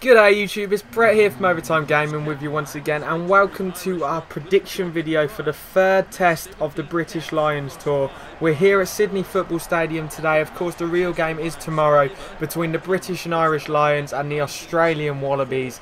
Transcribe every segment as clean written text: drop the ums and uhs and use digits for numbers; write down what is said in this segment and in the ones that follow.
G'day YouTube, it's Brett here from Overtime Gaming with you once again, and welcome to our prediction video for the third test of the British Lions tour. We're here at Sydney Football Stadium today. Of course the real game is tomorrow between the British and Irish Lions and the Australian Wallabies.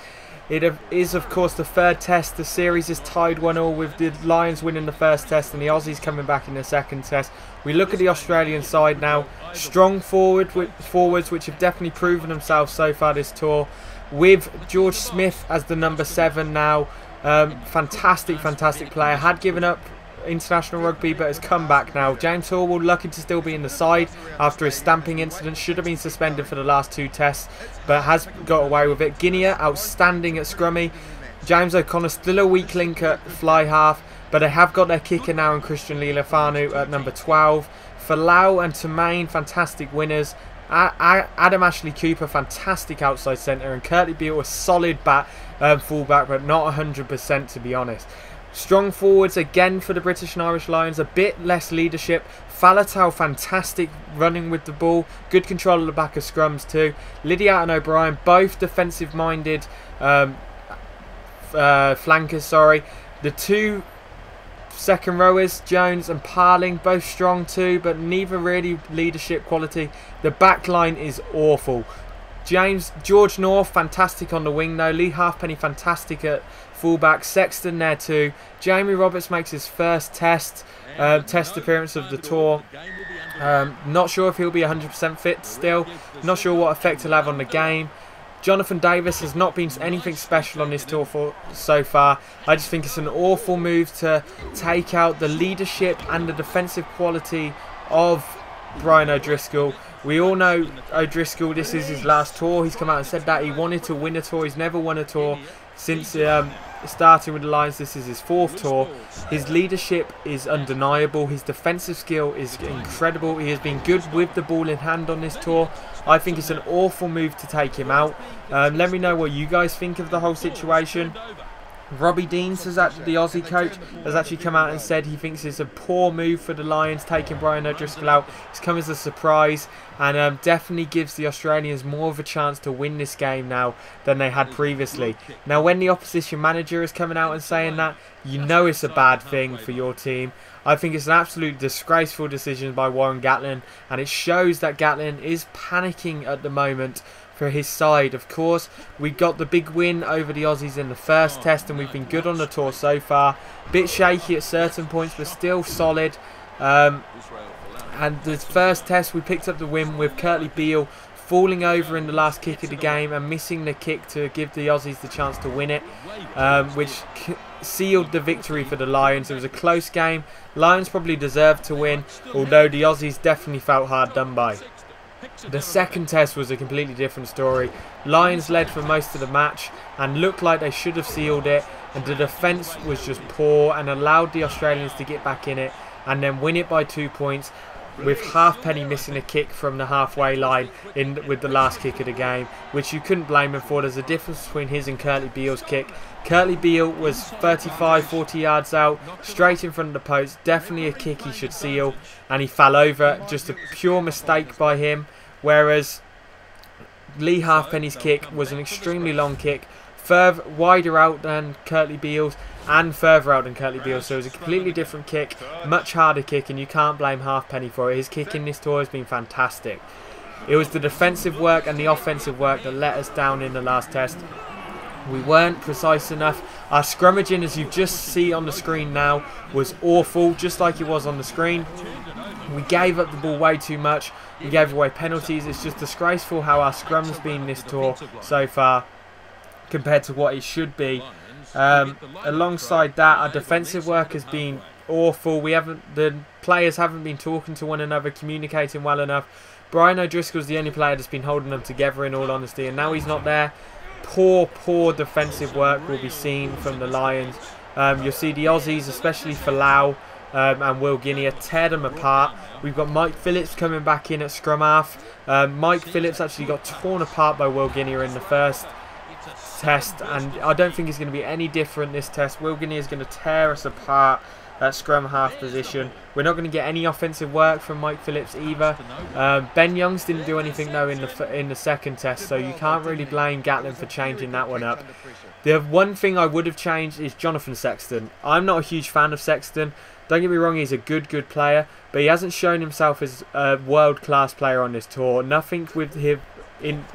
It is of course the third test. The series is tied 1-1 with the Lions winning the first test and the Aussies coming back in the second test. We look at the Australian side now. Strong forwards which have definitely proven themselves so far this tour, with George Smith as the number 7 now. Fantastic player. Had given up international rugby but has come back now. James Horwood lucky to still be in the side after his stamping incident. Should have been suspended for the last 2 tests but has got away with it. Guinea outstanding at scrummy. James O'Connor still a weak link at fly half, but they have got their kicker now in Christian Leilofanu at number 12. Falau and Tamain, fantastic winners. Adam Ashley Cooper, fantastic outside centre, and Curtly Beale, a solid fullback, but not 100% to be honest. Strong forwards again for the British and Irish Lions, a bit less leadership. Faletau, fantastic running with the ball, good control at the back of scrums too. Lydiat and O'Brien, both defensive minded flankers, sorry. The two second rowers, Jones and Parling, both strong too, but neither really leadership quality. The back line is awful. George North, fantastic on the wing though. Lee Halfpenny, fantastic at fullback. Sexton there too. Jamie Roberts makes his first test appearance of the tour. Not sure if he'll be 100% fit still. Not sure what effect he'll have on the game. Jonathan Davis has not been anything special on this tour so far. I just think it's an awful move to take out the leadership and the defensive quality of Brian O'Driscoll. We all know O'Driscoll, this is his last tour. He's come out and said that he wanted to win a tour. He's never won a tour since starting with the Lions. This is his 4th tour. His leadership is undeniable. His defensive skill is incredible. He has been good with the ball in hand on this tour. I think it's an awful move to take him out. Let me know what you guys think of the whole situation. Robbie Deans, the Aussie coach, has actually come out and said he thinks it's a poor move for the Lions taking Brian O'Driscoll out. It's come as a surprise and definitely gives the Australians more of a chance to win this game now than they had previously. Now when the opposition manager is coming out and saying that, you know it's a bad thing for your team. I think it's an absolute disgraceful decision by Warren Gatland, and it shows that Gatland is panicking at the moment for his side. Of course, we got the big win over the Aussies in the first test and we've been good on the tour so far. Bit shaky at certain points but still solid. And the first test we picked up the win with Curtly Beale falling over in the last kick of the game and missing the kick to give the Aussies the chance to win it, which sealed the victory for the Lions. It was a close game. Lions probably deserved to win, although the Aussies definitely felt hard done by. The second test was a completely different story. Lions led for most of the match and looked like they should have sealed it, and the defence was just poor and allowed the Australians to get back in it and then win it by 2 points, with Halfpenny missing a kick from the halfway line with the last kick of the game, which you couldn't blame him for. There's a difference between his and Curtly Beale's kick. Curtly Beale was 35-40 yards out, straight in front of the post. Definitely a kick he should seal, and he fell over. Just a pure mistake by him. Whereas Lee Halfpenny's kick was an extremely long kick, wider out than Curtly Beale's and further out than Curtly Beale. So it was a completely different kick, much harder kick, and you can't blame Halfpenny for it. His kick in this tour has been fantastic. It was the defensive work and the offensive work that let us down in the last test. We weren't precise enough. Our scrummaging, as you just see on the screen now, was awful, just like it was on the screen. We gave up the ball way too much. We gave away penalties. It's just disgraceful how our scrum's been this tour so far compared to what it should be. Alongside that, our defensive work has been awful. The players haven't been talking to one another, communicating well enough. Brian O'Driscoll's the only player that's been holding them together, in all honesty, and now he's not there. Poor defensive work will be seen from the Lions. You'll see the Aussies, especially Falau and Will Guinea, tear them apart. We've got Mike Phillips coming back in at scrum half. Mike Phillips actually got torn apart by Will Guinea in the first test, and I don't think it's going to be any different this test. Will Guinea is going to tear us apart at scrum half position. We're not going to get any offensive work from Mike Phillips either. Ben Youngs didn't do anything though in the second test, so you can't really blame Gatlin for changing that one up. The one thing I would have changed is Jonathan Sexton. I'm not a huge fan of Sexton. Don't get me wrong, he's a good player, but he hasn't shown himself as a world-class player on this tour. Nothing with him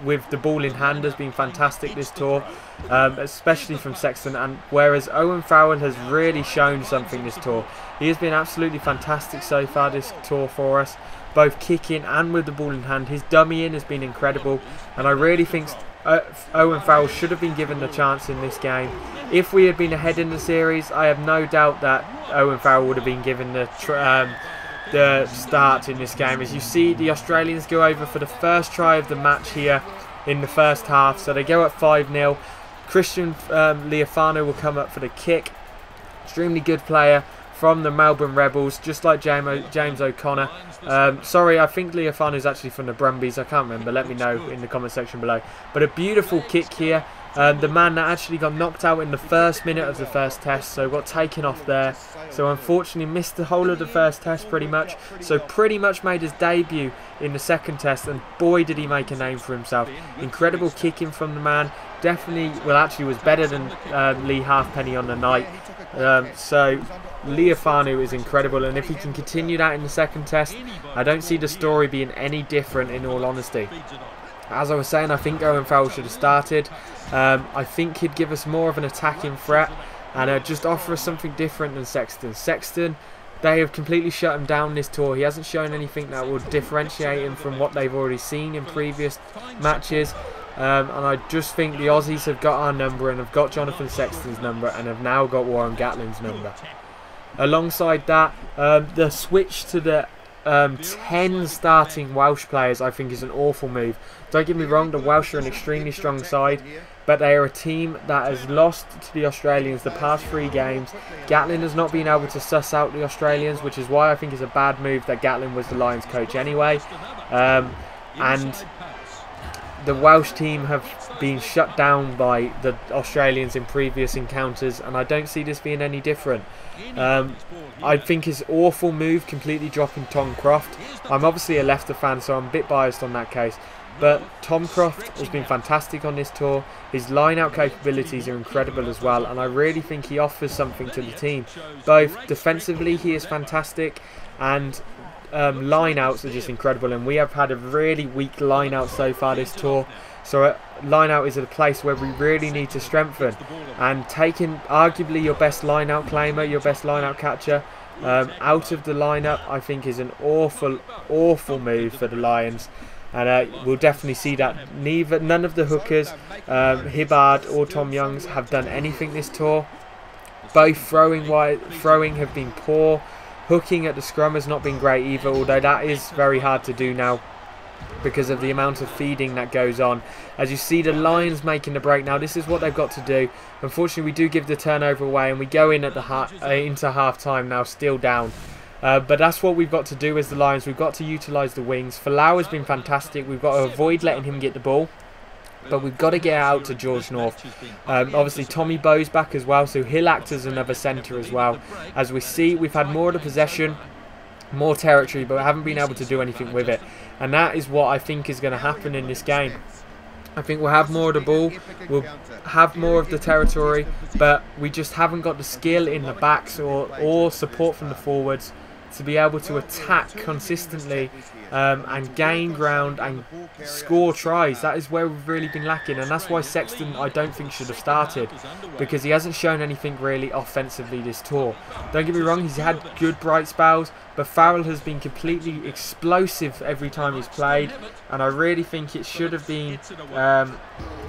with the ball in hand has been fantastic this tour, especially from Sexton. And whereas Owen Farrell has really shown something this tour, he has been absolutely fantastic so far this tour for us, both kicking and with the ball in hand. His dummy in has been incredible, and I really think Owen Farrell should have been given the chance in this game. If we had been ahead in the series, I have no doubt that Owen Farrell would have been given the start in this game. As you see, the Australians go over for the first try of the match here in the first half, so they go up 5-0. Christian Leofano will come up for the kick. Extremely good player from the Melbourne Rebels, just like James O'Connor. Sorry, I think Leofano is actually from the Brumbies. I can't remember. Let me know in the comment section below. But a beautiful kick here. The man that actually got knocked out in the first minute of the first test, so got taken off there. So unfortunately missed the whole of the first test pretty much. So pretty much made his debut in the second test, and boy did he make a name for himself. Incredible kicking from the man. Definitely, well actually was better than Lee Halfpenny on the night. So Leofano is incredible, and if he can continue that in the second test, I don't see the story being any different in all honesty. As I was saying, I think Owen Farrell should have started. I think he'd give us more of an attacking threat and just offer us something different than Sexton. Sexton, they have completely shut him down this tour. He hasn't shown anything that will differentiate him from what they've already seen in previous matches. And I just think the Aussies have got our number and have got Jonathan Sexton's number and have now got Warren Gatlin's number. Alongside that, the switch to the 10 starting Welsh players I think is an awful move. Don't get me wrong, the Welsh are an extremely strong side, but they are a team that has lost to the Australians the past 3 games. Gatlin has not been able to suss out the Australians, which is why I think it's a bad move that Gatlin was the Lions coach anyway. And the Welsh team have been shut down by the Australians in previous encounters, and I don't see this being any different. I think his awful move completely dropping Tom Croft. I'm obviously a Leicester fan, so I'm a bit biased on that case, but Tom Croft has been fantastic on this tour. His line-out capabilities are incredible as well, and I really think he offers something to the team. Both defensively he is fantastic, and line-outs are just incredible, and we have had a really weak line-out so far this tour. So line-out is a place where we really need to strengthen, and taking arguably your best line-out claimer, your best line-out catcher out of the lineup, I think is an awful move for the Lions. And we'll definitely see that none of the hookers, Hibbard or Tom Youngs, have done anything this tour. Both throwing have been poor. Hooking at the scrum has not been great either, although that is very hard to do now because of the amount of feeding that goes on. As you see the Lions making the break now, this is what they've got to do. Unfortunately, we do give the turnover away, and we go in at the into half-time now, still down. But that's what we've got to do as the Lions. We've got to utilise the wings. Falau has been fantastic. We've got to avoid letting him get the ball, but we've got to get out to George North. Obviously, Tommy Bowe's back as well, so he'll act as another centre as well. As we see, we've had more of the possession, more territory, but we haven't been able to do anything with it. And that is what I think is going to happen in this game. I think we'll have more of the ball, we'll have more of the territory, but we just haven't got the skill in the backs or support from the forwards to be able to attack consistently and gain ground and score tries. That is where we've really been lacking, and that's why Sexton I don't think should have started, because he hasn't shown anything really offensively this tour. Don't get me wrong, he's had good bright spells, but Farrell has been completely explosive every time he's played, and I really think it should have been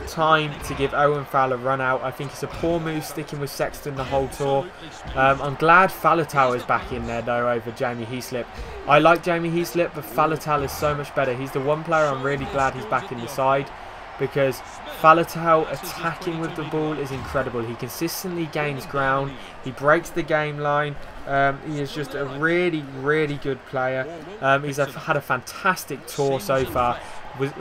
time to give Owen Farrell a run out. I think it's a poor move sticking with Sexton the whole tour. I'm glad Faletau is back in there though over Jamie Heaslip. I like Jamie Heaslip, but Faletau is so much better. He's the one player I'm really glad he's back in the side, because Faletau attacking with the ball is incredible. He consistently gains ground. He breaks the game line. He is just a really good player. He's had a fantastic tour so far.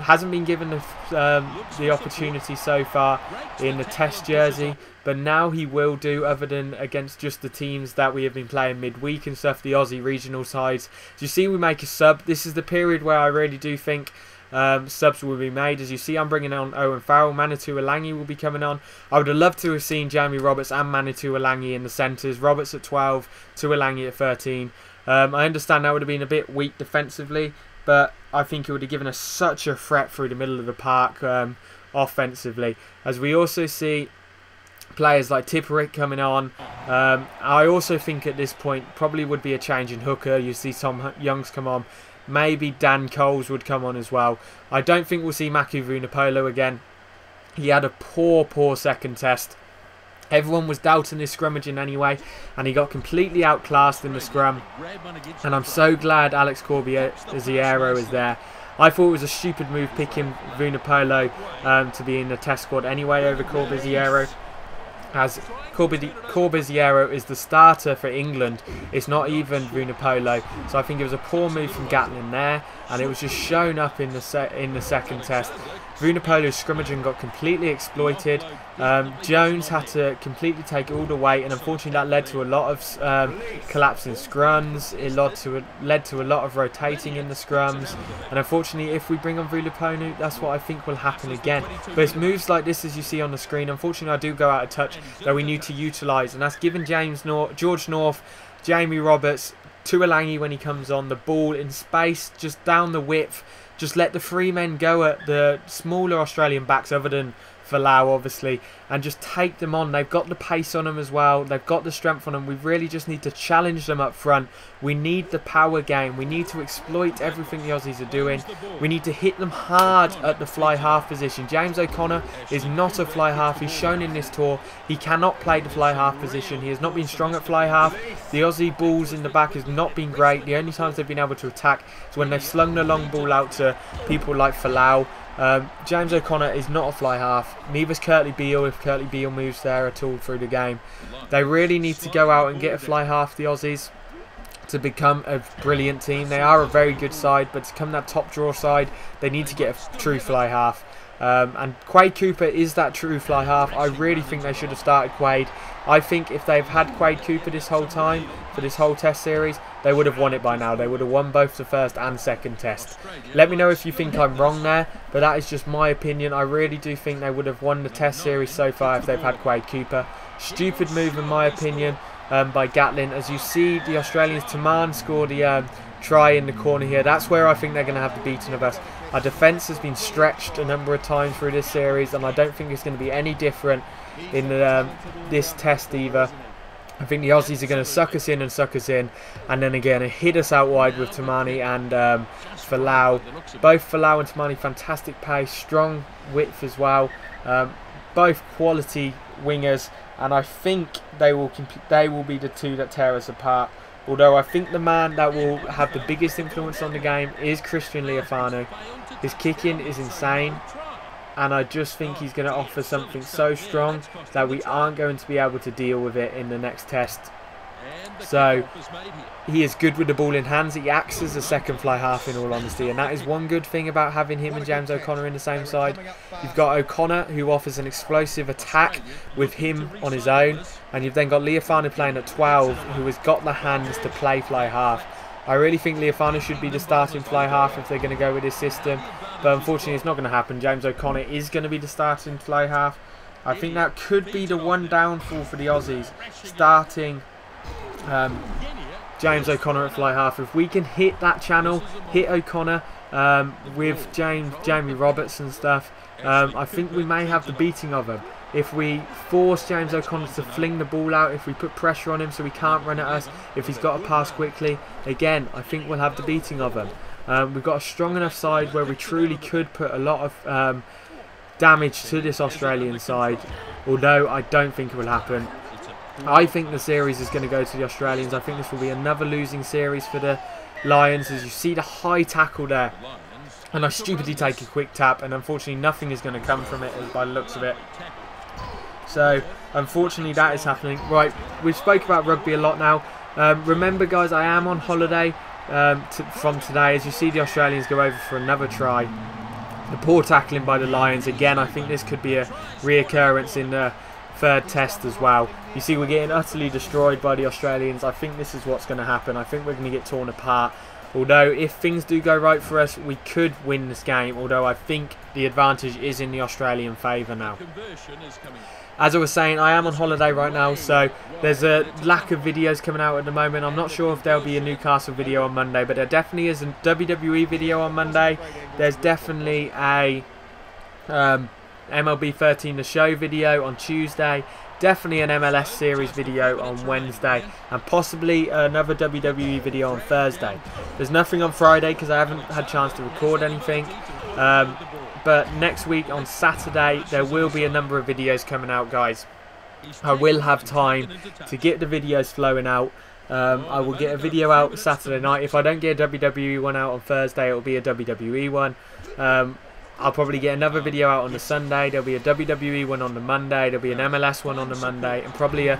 hasn't been given the opportunity so far in the Test jersey, but now he will do, other than against just the teams that we have been playing midweek and stuff, the Aussie regional sides. As you see, we make a sub. This is the period where I really do think subs will be made. As you see, I'm bringing on Owen Farrell. Manitou Alangi will be coming on. I would have loved to have seen Jamie Roberts and Manitou Alangi in the centres. Roberts at 12, Tuolangi at 13. I understand that would have been a bit weak defensively, but I think it would have given us such a threat through the middle of the park offensively. As we also see players like Tipperick coming on. I also think at this point probably would be a change in hooker. You see Tom Youngs come on. Maybe Dan Coles would come on as well. I don't think we'll see Maku Vunapolo again. He had a poor second test. Everyone was doubting his scrummaging anyway, and he got completely outclassed in the scrum. And I'm so glad Alex Corbiziero is there. I thought it was a stupid move picking Vunapolo to be in the test squad anyway over Corbiziero, as Corbiziero is the starter for England. It's not even Vunapolo, so I think it was a poor move from Gatlin there, and it was just shown up in the second test. Vunapolo's scrummaging got completely exploited. Jones had to completely take all the weight, and unfortunately that led to a lot of collapsing scrums. It led to a lot of rotating in the scrums, and unfortunately if we bring on Vunapolo, that's what I think will happen again. But it's moves like this, as you see on the screen, unfortunately I do go out of touch, that we need to utilise, and that's given George North, Jamie Roberts, Tuolangi when he comes on, the ball in space, just down the width. Just let the three men go at the smaller Australian backs, other than Falau obviously, and just take them on. They've got the pace on them as well. They've got the strength on them. We really just need to challenge them up front. We need the power game. We need to exploit everything the Aussies are doing. We need to hit them hard at the fly half position. James O'Connor is not a fly half. He's shown in this tour he cannot play the fly half position. He has not been strong at fly half. The Aussie balls in the back has not been great. The only times they've been able to attack is when they've slung the long ball out to people like Falau. James O'Connor is not a fly half, neither is Kurtley Beale, if Kurtley Beale moves there at all through the game. They really need to go out and get a fly half, the Aussies, to become a brilliant team. They are a very good side, but to become that top draw side, they need to get a true fly half. And Quade Cooper is that true fly half. I really think they should have started Quade. I think if they've had Quade Cooper this whole time, for this whole test series, they would have won it by now. They would have won both the first and second test. Let me know if you think I'm wrong there, but that is just my opinion. I really do think they would have won the test series so far if they've had Quade Cooper. Stupid move in my opinion by Gatlin. As you see, the Australians, Taman scored the try in the corner here. That's where I think they're going to have the beating of us. Our defence has been stretched a number of times through this series, and I don't think it's going to be any different in this test either. I think the Aussies are going to suck us in, and then again hit us out wide with Tamani and Falau. Both Falau and Tamani, fantastic pace, strong width as well. Both quality wingers, and I think they will be the two that tear us apart. Although I think the man that will have the biggest influence on the game is Christian Leofano. His kicking is insane, and I just think he's going to offer something so strong that we aren't going to be able to deal with it in the next test. So he is good with the ball in hands. He acts as a second fly half, in all honesty, and that is one good thing about having him and James O'Connor in the same side. You've got O'Connor, who offers an explosive attack with him on his own, and you've then got Leofano playing at 12, who has got the hands to play fly half. I really think Leofano should be the starting fly half if they're going to go with this system, but unfortunately it's not going to happen. James O'Connor is going to be the starting fly half. I think that could be the one downfall for the Aussies, starting James O'Connor at fly half. If we can hit that channel, hit O'Connor with Jamie Roberts and stuff, I think we may have the beating of him. If we force James O'Connor to fling the ball out, if we put pressure on him so he can't run at us, if he's got to pass quickly, again, I think we'll have the beating of him. We've got a strong enough side where we truly could put a lot of damage to this Australian side, although I don't think it will happen. I think the series is going to go to the Australians. I think this will be another losing series for the Lions. As you see the high tackle there, and I stupidly take a quick tap, and unfortunately nothing is going to come from it by the looks of it. So unfortunately that is happening. Right, we've spoke about rugby a lot now. Remember guys, I am on holiday from today. As you see the Australians go over for another try. The poor tackling by the Lions. Again, I think this could be a reoccurrence in the third test as well. You see, we're getting utterly destroyed by the Australians. I think this is what's going to happen. I think we're going to get torn apart. Although, if things do go right for us, we could win this game. Although, I think the advantage is in the Australian favour now. As I was saying, I am on holiday right now, so there's a lack of videos coming out at the moment. I'm not sure if there'll be a Newcastle video on Monday, but there definitely is a WWE video on Monday. There's definitely a MLB 13 The Show video on Tuesday. Definitely an MLS series video on Wednesday, and possibly another WWE video on Thursday. There's nothing on Friday because I haven't had a chance to record anything. But next week on Saturday there will be a number of videos coming out, guys. I will have time to get the videos flowing out. I will get a video out Saturday night. If I don't get a WWE one out on Thursday, it will be a WWE one. I'll probably get another video out on the Sunday. There'll be a WWE one on the Monday. There'll be an MLS one on the Monday. And probably a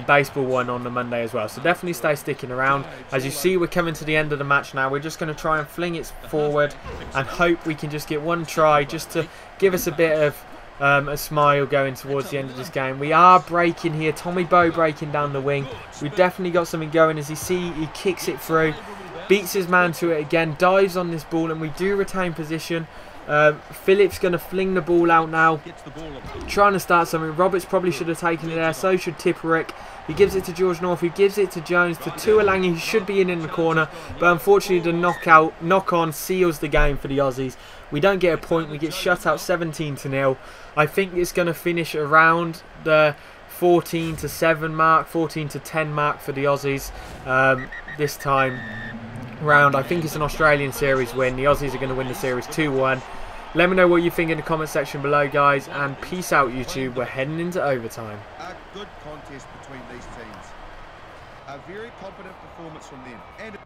baseball one on the Monday as well. So definitely stay sticking around. As you see, we're coming to the end of the match now. We're just going to try and fling it forward and hope we can just get one try just to give us a bit of a smile going towards the end of this game. We are breaking here. Tommy Bowe breaking down the wing. We've definitely got something going. As you see, he kicks it through. Beats his man to it again. Dives on this ball and we do retain position. Phillips going to fling the ball out now, trying to start something. Roberts probably should have taken it there, so should Tipperick. He gives it to George North, who gives it to Jones, to Tuolangi, who should be in the corner, but unfortunately the knock-on seals the game for the Aussies. We don't get a point, we get shut out 17-0. I think it's going to finish around the 14-7 mark, 14-10 mark for the Aussies this time round. I think it's an Australian series win. The Aussies are going to win the series 2-1. Let me know what you think in the comment section below, guys, and peace out, YouTube. We're heading into overtime. A good contest between these teams. A very confident performance from them. And